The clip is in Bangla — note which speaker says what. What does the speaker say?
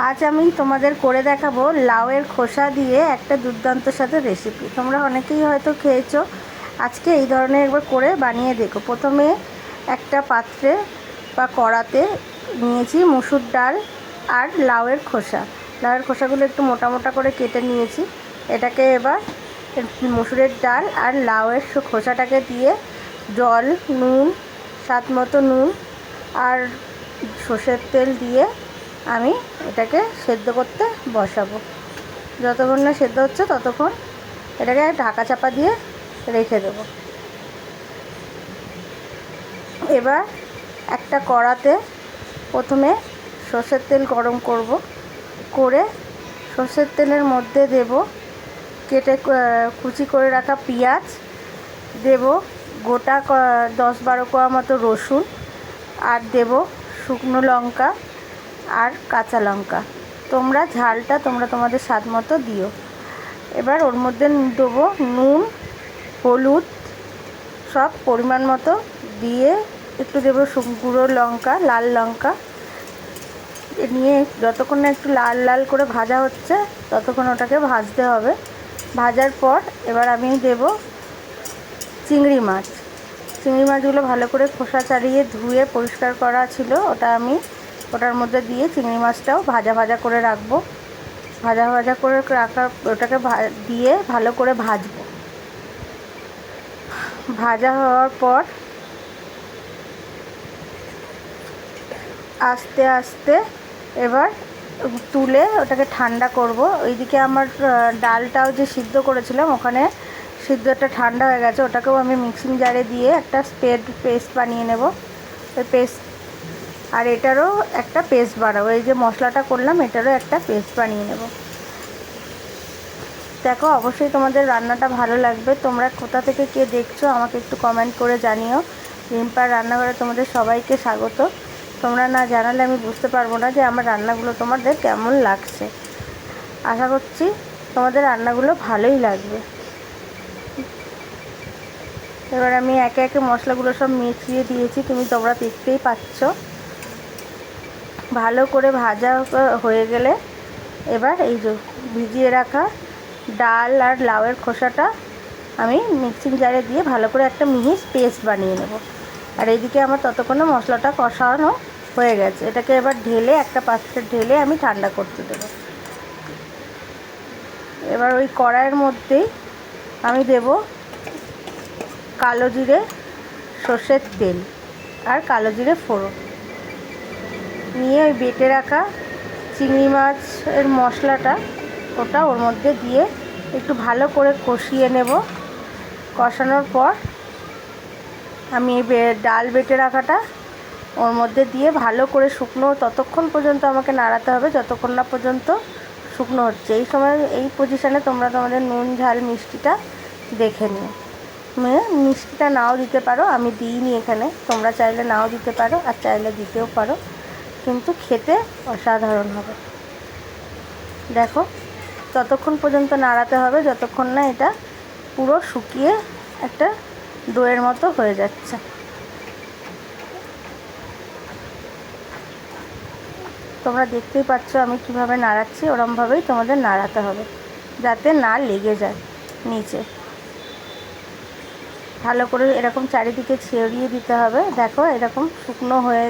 Speaker 1: আজ আমি তোমাদের করে দেখাবো লাউয়ের খোসা দিয়ে একটা দুর্দান্ত স্বাদের রেসিপি। তোমরা অনেকেই হয়তো খেয়েছো, আজকে এই ধরনের একবার করে বানিয়ে দেখো। প্রথমে একটা পাত্রে বা কড়াতে নিয়েছি মুসুর ডাল আর লাউয়ের খোসা। লাউয়ের খোসাগুলো একটু মোটা মোটা করে কেটে নিয়েছি। এটাকে এবার মুসুরের ডাল আর লাউয়ের খোসাটাকে দিয়ে জল, নুন, স্বাদ মতো নুন আর সর্ষের তেল দিয়ে আমি এটাকে সেদ্ধ করতে বসাবো। যতক্ষণ না সেদ্ধ হচ্ছে ততক্ষণ এটাকে ঢাকা চাপা দিয়ে রেখে দেবো। এবার একটা কড়াতে প্রথমে সর্ষের তেল গরম করে সর্ষের তেলের মধ্যে দেব কেটে কুচি করে রাখা পেঁয়াজ, দেব গোটা 10-12 কোয়া মতো রসুন, আর দেব শুকনো লঙ্কা আর কাঁচা লঙ্কা। তোমরা ঝালটা তোমাদের স্বাদ মতো দিও। এবার ওর মধ্যে দেবো নুন, হলুদ সব পরিমাণ মতো দিয়ে একটু দেবো গুঁড়ো লঙ্কা, লাল লঙ্কা নিয়ে যতক্ষণ না একটু লাল লাল করে ভাজা হচ্ছে ততক্ষণ ওটাকে ভাজতে হবে। ভাজার পর এবার আমি দেব চিংড়ি মাছগুলো ভালো করে খোসা ছাড়িয়ে ধুয়ে পরিষ্কার করা ছিল, ওটার মধ্যে দিয়ে চিংড়ি মাছটাও ভাজা করে রাখবো। ভাজা করে ওটাকে দিয়ে ভালো করে ভাজবো। ভাজা হওয়ার পর আস্তে আস্তে এবার তুলে ওটাকে ঠান্ডা করব। ওইদিকে আমার ডালটাও যে সিদ্ধ করেছিলাম ওখানে সিদ্ধটা ঠান্ডা হয়ে গেছে, ওটাকেও আমি মিক্সিং জারে দিয়ে একটা পেস্ট বানিয়ে নেব। ওই পেস্ট আর এটারও একটা পেস্ট বানাবো। এই যে মশলাটা করলাম এটারও একটা পেস্ট বানিয়ে নেব। দেখো, অবশ্যই তোমাদের রান্নাটা ভালো লাগবে। তোমরা কোথা থেকে কে দেখছো আমাকে একটু কমেন্ট করে জানিও। রিম্পার রান্নাঘরে তোমাদের সবাইকে স্বাগত। তোমরা না জানালে আমি বুঝতে পারবো না যে আমার রান্নাগুলো তোমাদের কেমন লাগছে। আশা করছি তোমাদের রান্নাগুলো ভালোই লাগবে। এবার আমি একে একে মশলাগুলো সব মিশিয়ে দিয়েছি, তোমরা দেখতেই পাচ্ছ। ভালো করে ভাজা হয়ে গেলে এবার এই যে ভিজিয়ে রাখা ডাল আর লাউয়ের খোসাটা আমি মিক্সিং জারে দিয়ে ভালো করে একটা মিহি পেস্ট বানিয়ে নেব। আর এইদিকে আমার ততক্ষণে মশলাটা কষানো হয়ে গেছে। এটাকে এবার একটা পাত্রে ঢেলে আমি ঠান্ডা করতে দেব। এবার ওই কড়াইয়ের মধ্যেই আমি দেব কালো জিরে, সর্ষের তেল আর কালো জিরে ফোড়ন নিয়ে ওই বেটে রাখা চিংড়ি মাছের মশলাটা ওটা ওর মধ্যে দিয়ে একটু ভালো করে কষিয়ে নেব। কষানোর পর আমি ডাল বেটে রাখাটা ওর মধ্যে দিয়ে ভালো করে শুকনো ততক্ষণ পর্যন্ত আমাকে নাড়াতে হবে যতক্ষণ না পর্যন্ত শুকনো হচ্ছে। এই সময় এই পজিশানে তোমরা তোমাদের নুন, ঝাল, মিষ্টিটা দেখে নিও। মিষ্টিটা নাও দিতে পারো, আমি দিইনি এখানে। তোমরা চাইলে নাও দিতে পারো আর চাইলে দিতেও পারো, কিন্তু খেতে অসাধারণ হবে। দেখো, ততক্ষণ পর্যন্ত নাড়াতে হবে যতক্ষণ না এটা পুরো শুকিয়ে একটা দইয়ের মতো হয়ে যাচ্ছে। তোমরা দেখতেই পাচ্ছ আমি কিভাবে নাড়াচ্ছি, ওরমভাবেই তোমাদের নাড়াতে হবে যাতে না লেগে যায় নিচে। ভালো করে এরকম চারিদিকে ছড়িয়ে দিতে হবে। দেখো, এরকম শুকনো হয়ে